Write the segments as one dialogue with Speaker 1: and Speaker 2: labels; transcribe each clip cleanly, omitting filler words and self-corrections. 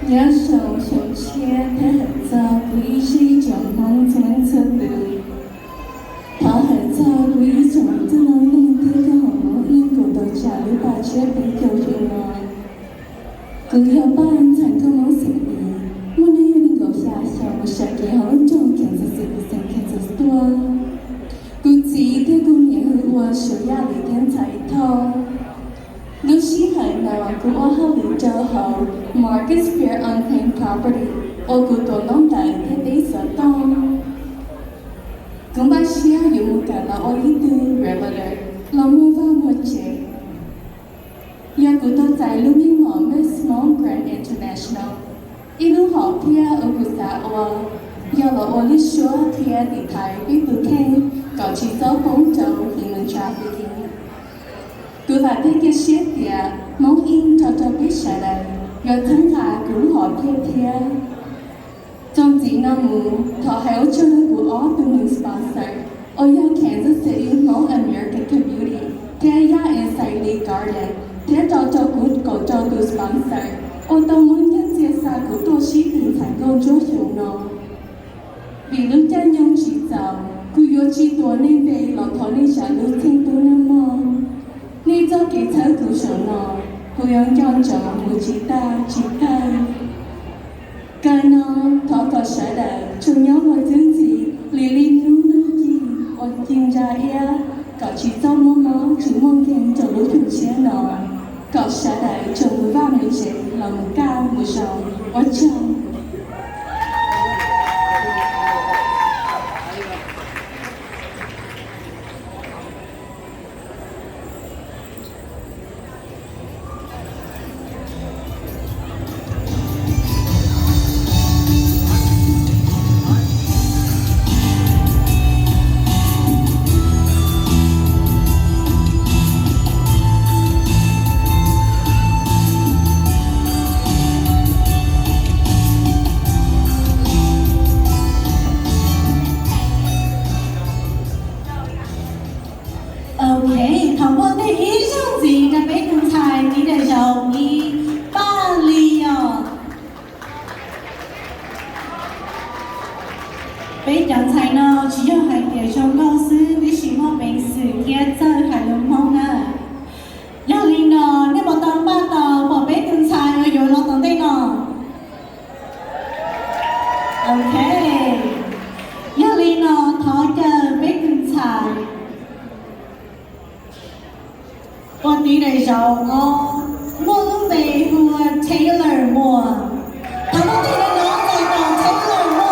Speaker 1: nhớ sầu sầu chia thế hệ giờ quý sĩ chồng mong chân sơ tử thọ hệ giờ quý chồng tư năng linh thế cho họ in của tôi trả lý bà chết đến kiểu chuyện nói cứ hiểu ban thành công mong sự ý muốn đi linh cầu xa sầu sẽ kể họ trong kiện sự sự sinh kiện sự tua cứ chỉ thế cũng nhớ hứa sự gia lý thiên thái thọ lúc sĩ hệ nào cũng ở hậu lý cho họ market fair unclaimed property ô cụ tổ nông đại thế tế sở tông cũng bác sĩ dùng một cả là ô lý tư realtor là mua vào một chế do cụ tổ tại lúc như ngõ với Small Grand International ý lúc họ phía ở cụ xã ô do là ô lý số phía thị thái biết từ khen có chỉ số 4 châu human trafficking cứ phải thấy cái shit thì mong in cho biết sẽ đây rồi thân thà cũng họ kia trong chỉ năm mù thọ héo cho nó của ó từ mình sponsor ở nhà Kansas City mong American Community thế nhà inside the garden thế cho của cho từ sponsor ở tàu muốn nhân chia xa của tôi ship từ thành công chỗ chỗ nó vì lúc chân nhung chỉ giàu cứ vô chỉ tuổi nên về lọ thọ nên trả lúc thiên tu năm mò nên cho cái thở của sở nó cô yang chọn cho một chị ta cái nó thọ có sở đời chúng nhau mọi thứ gì lì lì nú gì ở kinh ra e có chỉ cho mong chỉ mong khen cho lối chủ xe nó có sở đời chồng với ba người trẻ lòng cao một sầu ở trong
Speaker 2: OK， 头部的一上子的被人才，你的手艺巴黎哦，被人才呢，只要係嘅上公司，你喜歡平時嘅真係兩毛呢。有年呢，你冇當巴到，冇被人才，我有落當地呢。OK， 有年呢，他嘅被人才。我哋嚟就我都未去 Taylor Moore， 頭先你攞就到 Taylor Moore。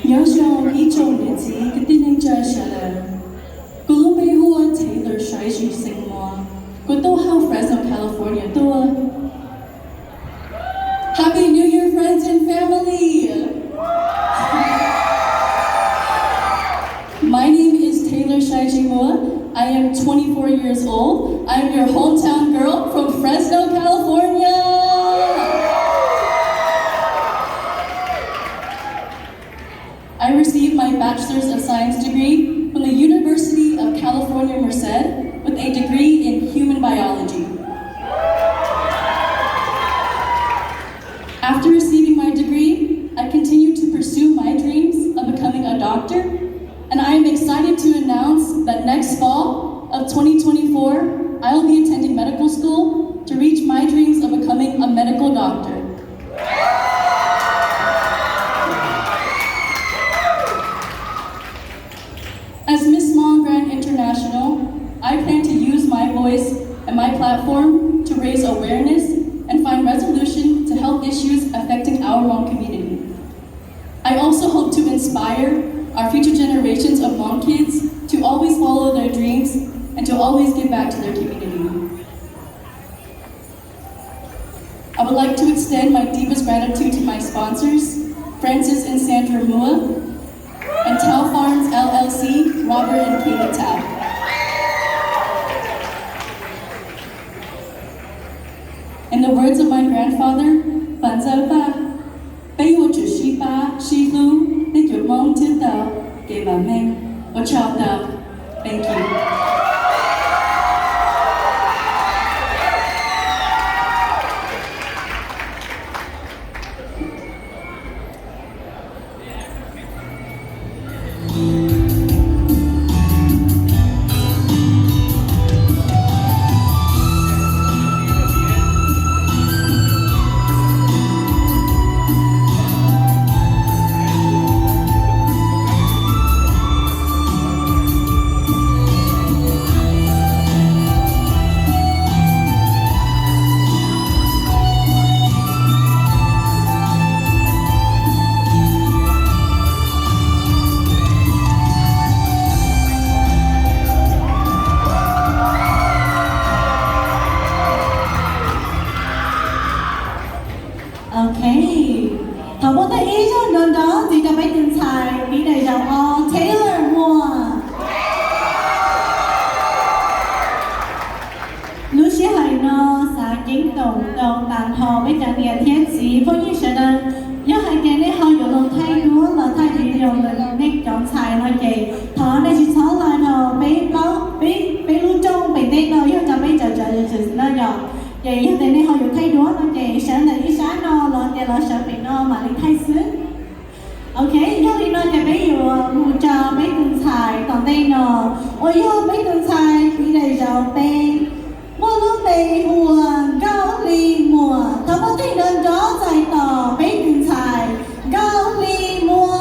Speaker 1: 有時候以做日子嘅啲拎在上嚟，佢都俾好 Taylor 水住成話，佢都好 Fresno, California. Happy New Year, friends and family! My name is Taylor Shaijimua. I am 24 years old. I am your hometown girl from Fresno, California. I received my Bachelor's of Science degree from the University of California, Merced, with a degree in human biology. After receiving my degree, I continued to pursue my dreams of becoming a doctor, and I am excited to announce that next fall of 2024, I will be attending medical school to reach my dreams of becoming a medical doctor. As Miss Long Grand International, I plan to use my voice and my platform to raise awareness and find resolution to health issues affecting our Hmong community. I also hope to inspire our future generations of Hmong kids to always follow their dreams and to always give back to their community. I would like to extend my deepest gratitude to my sponsors, Francis and Sandra Mua, and Tao Farms LLC, Robert and Katie Tao. In the words of my grandfather, Fan Zao Ba, Bei Wo Zhi Shi Ba Shi Lu, Ni Yu Mong Ti Dao, Ge Ba Meng, Wo Chao Dao. Thank you.
Speaker 2: Okay. Thảo bộ tay ý cho đơn đó thì các bé tinh xài đi đầy dòng on Taylor Mua. Lúc xí hãy nó xa kính tổng đồng tàn thọ với chẳng địa thiên sĩ vô như sở đơn. Nếu hãy kể nên họ dụ lòng thay đúa là thay thì điều lần nên chọn xài nó kể. Thọ này chỉ xóa lại nó bế lưu trong bế tên nó yêu cho bế trở nó nhỏ. Vậy hiện tại nên họ dụ thay đúa nó kể sở là ý sáng nó là kể là sở bị nó mà đi thay xứ. Ok, do đi nó kể bế dụ mù cho bế từng xài còn đây nó. Ôi dô bế từng xài đi đầy dòng bế. Mua lúc bế mùa cao ly mùa. Thọ bộ tay đơn đó dài tỏ bế từng xài cao ly mùa.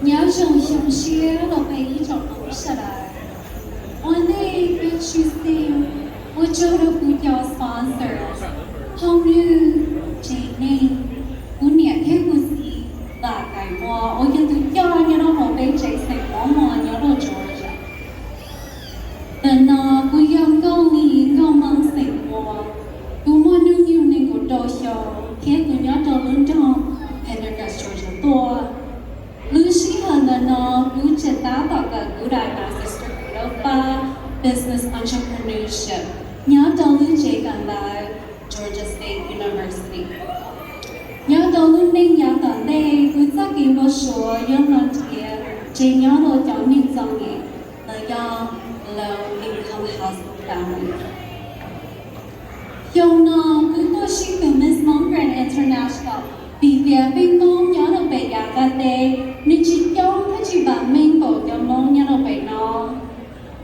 Speaker 2: nhớ dùng dùng xía là phải chọn đúng sao đấy one day we Tuesday we chose to put your sponsors không như chị này cũng nhẹ thế của gì là cái mua ôi cái thứ cho nhớ nó một bên chạy sạch có mà nhớ nó Georgia lần nào cũng yếm câu ní câu mang sạch mua cũng mua nương nhiều này của đồ show thế cũng nhớ đồ lớn trong Pendergast Georgia tua Lucy Hanana Bucheta Baka Gudai Sister Europa Business Entrepreneurship Nhớ đầu lưu chế gần lại Georgia State University Nhớ đầu lưu ninh nhớ tận đây Cứ chắc kìm vào số Nhớ lần kia Chế nhớ đồ cháu ninh dòng nghề Là do low income household family Dòng nó cứ tôi xin từ Miss Mongrand International vì việc bên mong nhớ được về nhà ca tê nên chỉ giống thế chỉ bạn mình bảo cho mong nhớ được về nó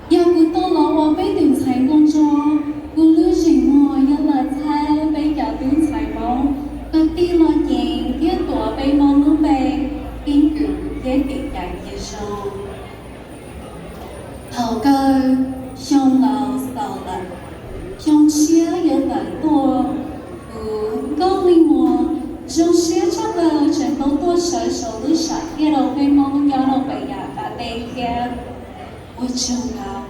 Speaker 2: giờ cứ tôi lo qua bên từng thành công cho cứ lưu trình ngồi nhớ là thay bây giờ từng thành mong cứ đi lo nhẹ thiết tổ bên mong lúc về kinh cử dễ bị đại như sau hậu cơ xong lâu sau lần xong chia nhớ lại tôi có linh mùa trong xe chắc là chuyện đâu tôi sợ sợ lúc sợ kia đâu cái mong nhớ đâu phải nhà cả đây kia ôi chừng nào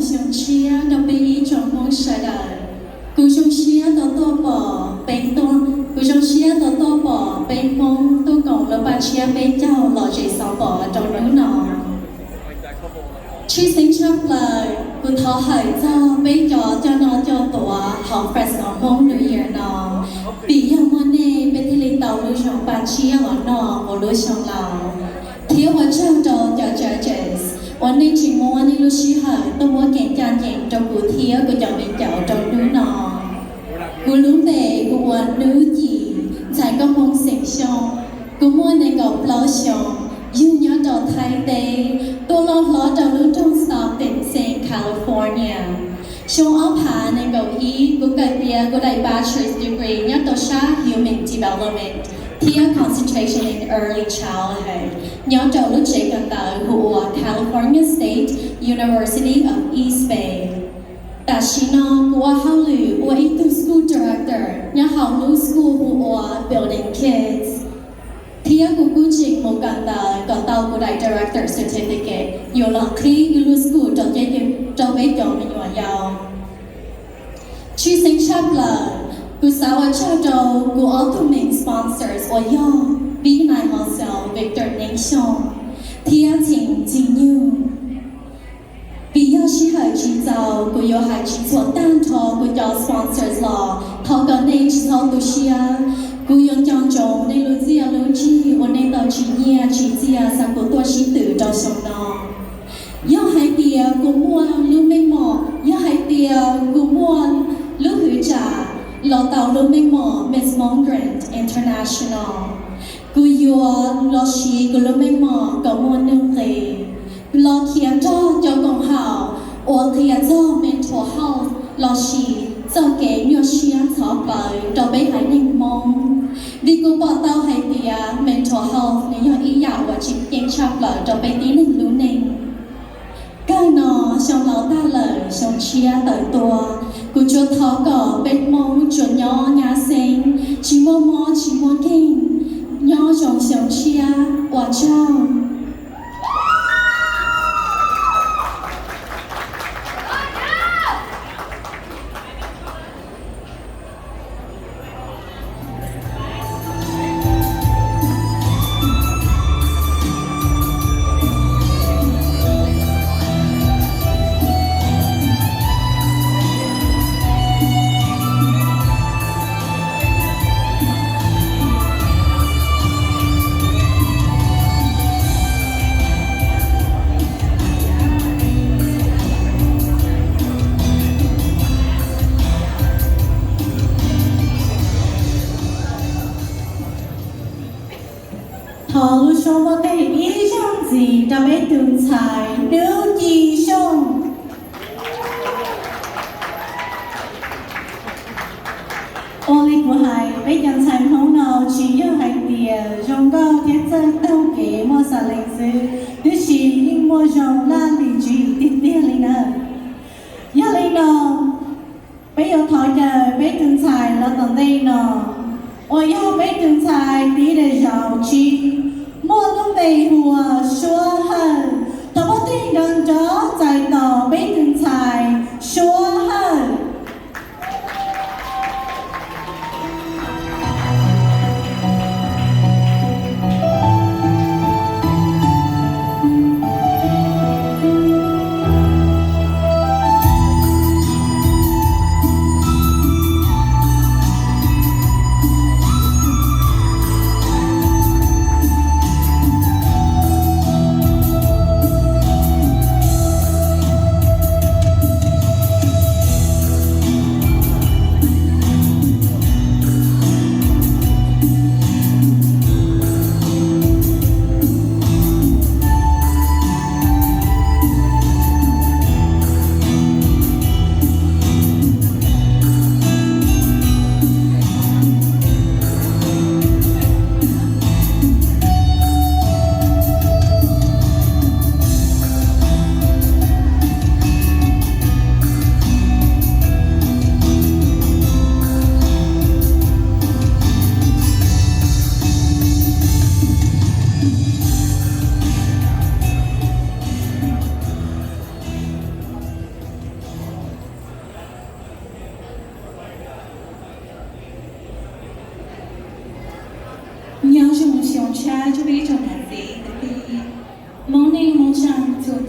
Speaker 2: dùng chia đâu bị trong mong sợ đời cú dùng chia đâu to bỏ bên tôn cú dùng chia đâu to bỏ bên mong tôi còn là ba chia bên cháu lọ chỉ sáu bỏ trong núi nọ
Speaker 1: Chi sinh chấp lời của thọ hải cho bây cho nó cho tổ học fresh nó mong New Year nó bị yêu môn nè bên thì tàu lưu trong ba chia ở nó của lưu trong lòng thiếu ở trong đầu cho churchesวันนี้จิมวันนี้ลูกชี้หายต้องว่าเก่งการเก่งจงกูเที่ยวกูจะเป็นเจ้าจงดูนอกูรู้เบกูวันรู้จีใจก็มองเสียงชงกูมัวในกับเปล่าชงยืนยันต่อไทยเตตัวเราล้อจะรู้จงสอบเป็นเซนแคลิฟอร์เนียชงเอาผ่าในกับอีกูเกิดเดียกูได้ bachelor's degree ยัดต่อชา human development ที่ concentration in early childhood ย้อนเจ้าลูกเชกันตาหัว California State University of East Bay แต่ชิโนกูว่าเขาหรือว่าอีตัว school director ยังเขาลูก school หัว building kids ที่กูจิกโมกันตาก็เตากูได้ director certificate อยู่หลังที่ยูลู school จนจะไปจอมอยู่ยาวชื่อสิงชับเลยกูสาวชาวโจกู ultimate sponsors ว่ายอบีนายฮอลเซล Victor Nation ที่จริงจริงอยู่ปียอชิหายจีเจ้ากูยอหายจีส่วนตั้งทอกูยอ sponsors หล่อทอกันในจีทอตุเชียกูยองจองจงในลูเซียลูจีวันในต่อจีเนียจีเจียสักกูตัวชิตือจอชงนอยอหายเตียกูม่วนลูกไม่หมอยอหายเตียกูม่วนลูกหือจ่าเราเตาลูกไม่หมอ Miss Mongrand International กูยัวลอชีกูลูกไม่หมอกับมวนนึงเลยลอเขียนจ้อเจ้ากงหาวอวเขียนจ้อ mental health ลอชีเจ้าเก๋ยอเชียนสอบไปเราไปหายหนึ่งมองดีกูบอกเต้าให้เตีย mental health ในยออีอยากว่าชิปเก่งชับเลยเราไปตีหนึ่งรู้หนึ่งก็นอชงเราตาเลยชงเชียเติบตัวกูจดท้อก่อเป็นมองจนย่อยาเซ็งชิมมอชิมเก่งย่อจงเสียงเชียว่าเจ้า好ลูกชมว่าได้อีช่างจีจะไม่ตื่นสายเนื้อจีชงโอลิกูหายไปยังชายของเราชีเยอะหายเดียจงก็เทียนเจ้าเต้าเก๋มัวสาเลงซื้อดิฉันยิ่งมัวจงลาลิจีติดเตี้ยเลยนะยาเลยนอไปเอาถอยเจอไปตื่นสายแล้วตอนได้นอ我要被等在你的绕境，莫能被我说恨。当我定人着在到被等在说恨。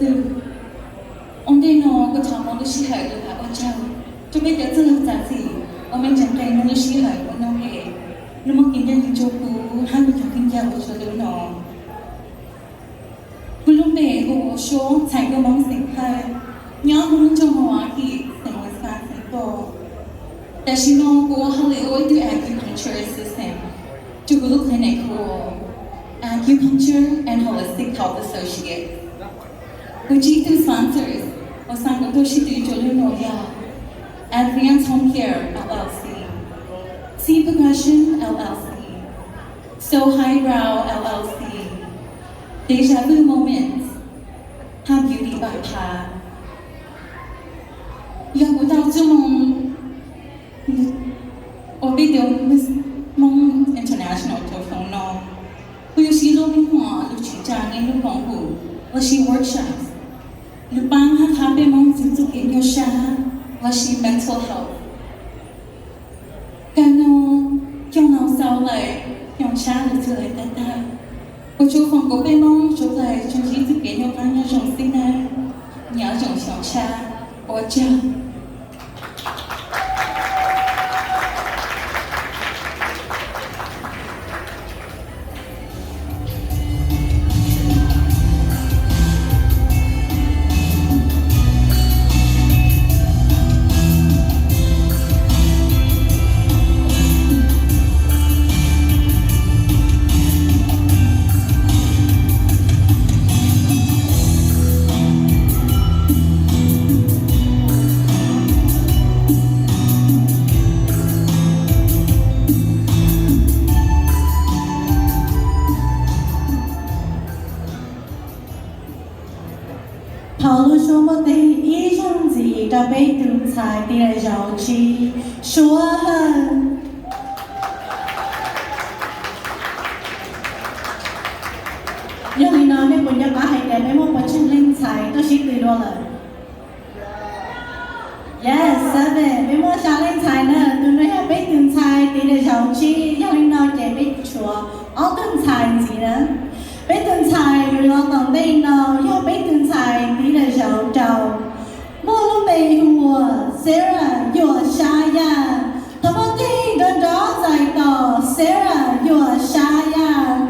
Speaker 1: tư ông đây nó có thằng nó xí hải được hả ông chào cho bây giờ tôi làm gì ông mình chẳng thấy nó xí hải của nó hệ nó mất kinh doanh cho cô hai người kinh doanh của cho đứa nóคุณลุงเด็กโอ้โชว์ใช้กระมังสิงไทยย้อนคุณจงหัวที่แต่หมดสารสิงโตแต่ชิโนกูฮัลเลโอที่ acupuncture system จุกุลุคลินิกกู acupuncture and holistic health associate กูจีตู sponsors 我三个都是对着路诺亚 Advanced Home Care LLC C Progression LLC So Highbrow LLC Deja Vu Moments 和 Beauty by Pa 要不到这么我被丢梦 international 头风呢我有些路变化路去家呢路帮助我是 workshops 路帮他咖啡梦自己研究下我是 mental health 干呢用脑烧来用下路之类的我就放过被梦就在中间这边有关那种心呢你要种小下我讲
Speaker 2: 跑路说么的一种子到被独裁的绕去说很。因为呢，你本日把係嘅，你冇本身拎齊都是對多了。Yes, seven，你冇想拎齊呢，對你係被獨裁的繞去，因為呢嘅被錯，我獨裁字呢。被斷柴如落當地呢，又被斷柴地的小道，莫路被我 Sarah 又沙呀，他们听得着在到 Sarah 又沙呀。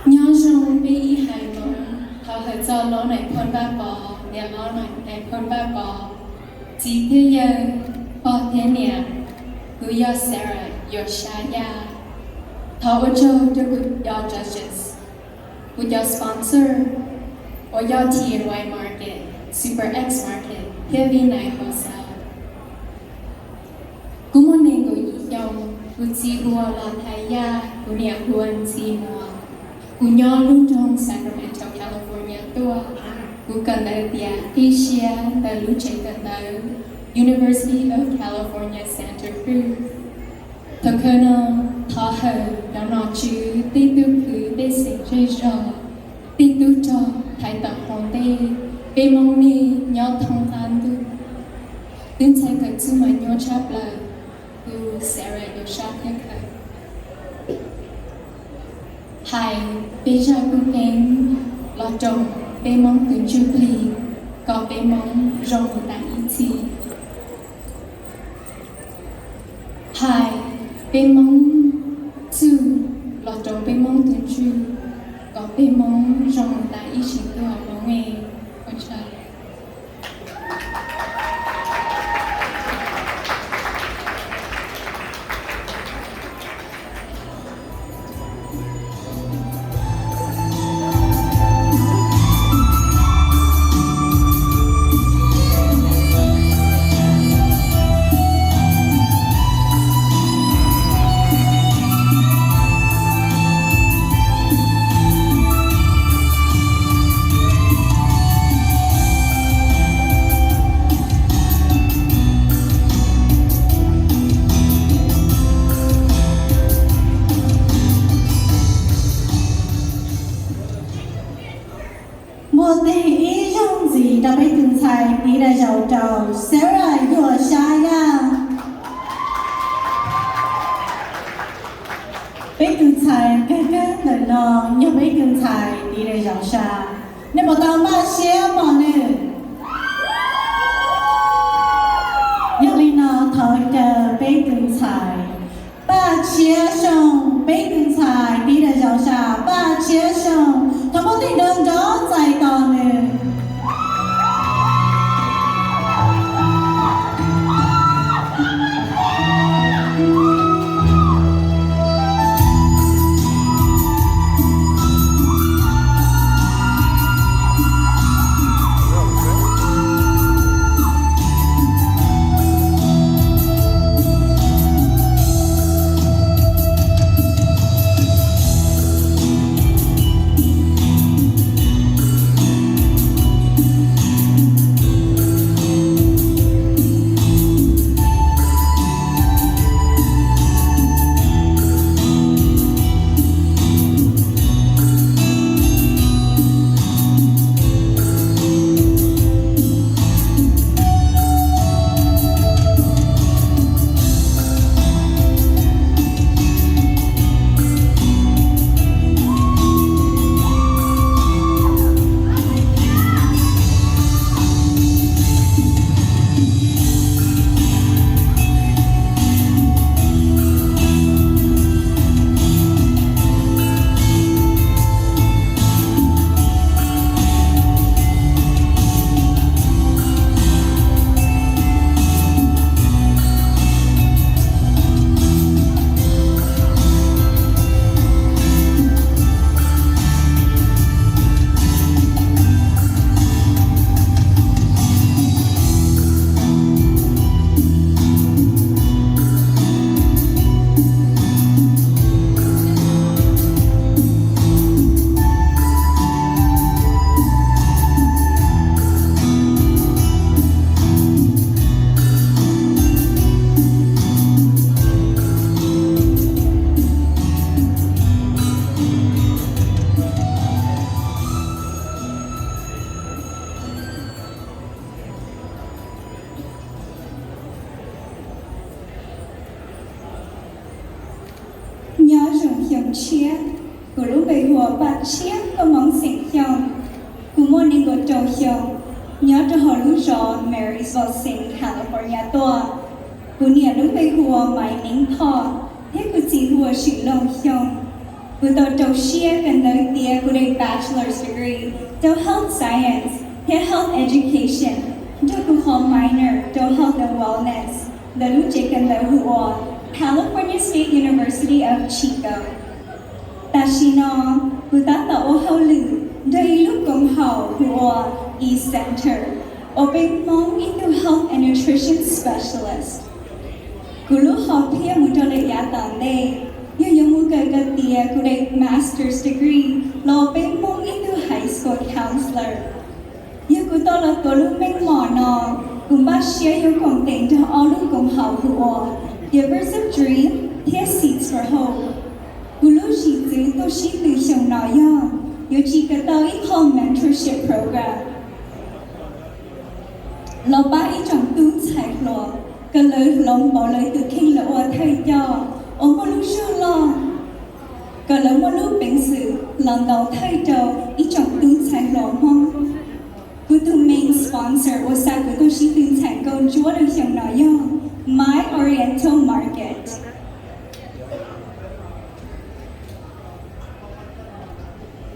Speaker 1: nhớ rằng bị hại mộng họ hãy cho lỗ này con ba bò để lỗ này con ba bò chỉ thế giờ bỏ thế nè cứ do Sarah do Shaya họ ở châu cho good your judges with your sponsor
Speaker 3: 我要 TNY Market, Super X Market, Heavy Night Wholesale. Cú môn nên của ý dòng, cú chi hùa là thái ya, cú nè huân chi mùa. Cú nhỏ luôn trong Sacramento, California tua. Cú cần tới tia Asia, tới lúc chạy cần tới University of California, Santa Cruz. Thật hơn thọ hờ, đó nó chứ tí tư cứ bê sinh rơi rò. Tí tư cho thái tập hồn tê, bê mong nê nhỏ thông tan tư. Đứng chạy cực chứ mà nhỏ chạp lời, cú Sarah yếu sát thế khởi. Hai, bê ra cú em, lo trồng, bê mong cứng chú lì, có bê mong rong tại ý chí. Hai, bê mong sư, lo trồng bê mong cứng chú, có bê mong rong tại ý chí của mong nghe, con trai.
Speaker 2: Một tỷ ý trong gì đã biết từng thầy đi ra giàu trầu Sarah của Shaya biết từng thầy cái lời nó nhớ biết từng thầy đi ra giàu xa nên một tàu ba xe mà nè nhớ đi nó thôi cờ biết từng thầy ba chia sông biết từng thầy đi ra giàu xa ba chia sông có một tình đơn đó dài to nè
Speaker 1: chia của lúc bày hùa bạc chia có mong sinh hiong của môn nên có trâu hiong nhớ cho họ lúc rõ Marysville sinh California toa của nhà lúc bày hùa mãi nín thọ thế của chỉ hùa sự lòng hiong của tôi trâu chia gần tới tia của đây bachelor's degree cho health science thế health education cho của họ minor cho health and wellness là lúc chỉ cần tới hùa California State University of Chico. Ta xin nó, của ta tạo hậu lử, đây lúc công hậu, Hua East Center. Open Mong into Health and Nutrition Specialist. Gulu Hopia Mutole Yatane. Yung Mugatia Kude Master's Degree. Open Mong into High School Counselor. Yukutola Tolumeng Mono. Gumba share your content to all of Gum Hao Hua. Givers of Dream, here seeds for hope. Gulu Shi to Shi Lu Xiong Na Yang. Your Chika Tao Home Mentorship Program. Lo ba ý trong tu chạy lo, cái lời lòng bỏ lời từ khi là ở thầy cho, ở một lúc xưa lo, cái lời một lúc bệnh sự, lần đầu thầy cho ý trong tu chạy lo mong. Cô tu main sponsor của sa của tôi chỉ tu chạy con chúa được trong nói yo, My Oriental Market.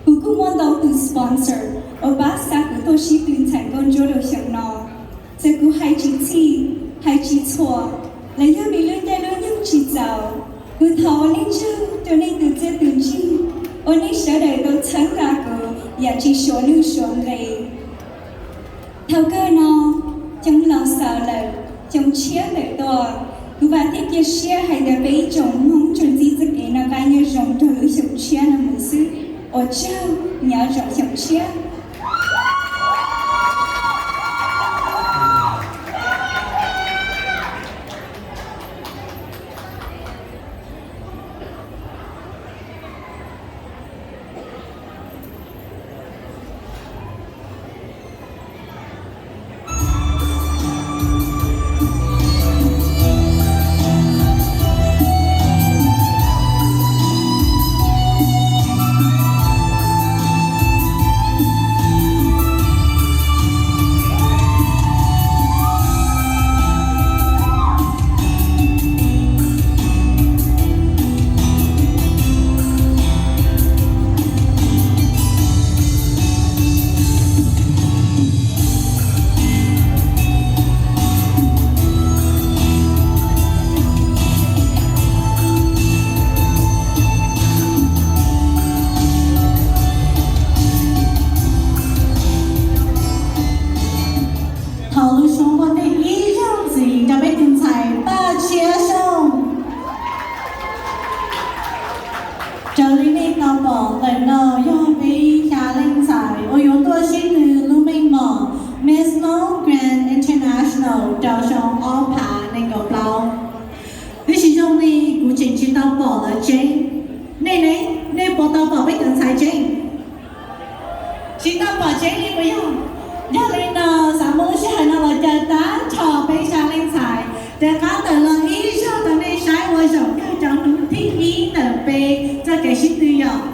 Speaker 1: Cô cũng muốn đầu tư sponsor, ở ba sa của tôi chỉ tu chạy con chúa được trong nói. Giờ cô hai chị chi, hai chị chua, là do bị lưỡi tay lưỡi nhung chị giàu. Cô thọ lên chứ, cho nên từ giờ từ chi, ôn nên sợ đời tôi thắng ra cô, và chỉ số lưu xuống lệ. Thao cơ nó, trong lòng sợ lời, trong chia lời to, cô bà thiết kia chia hay đã bấy trong mong chuẩn gì giấc ấy nó gai như rộng tôi lưu xuống chia là một sự. Ở châu, nhớ rộng trong chia.
Speaker 2: cho cái ship tư nhỏ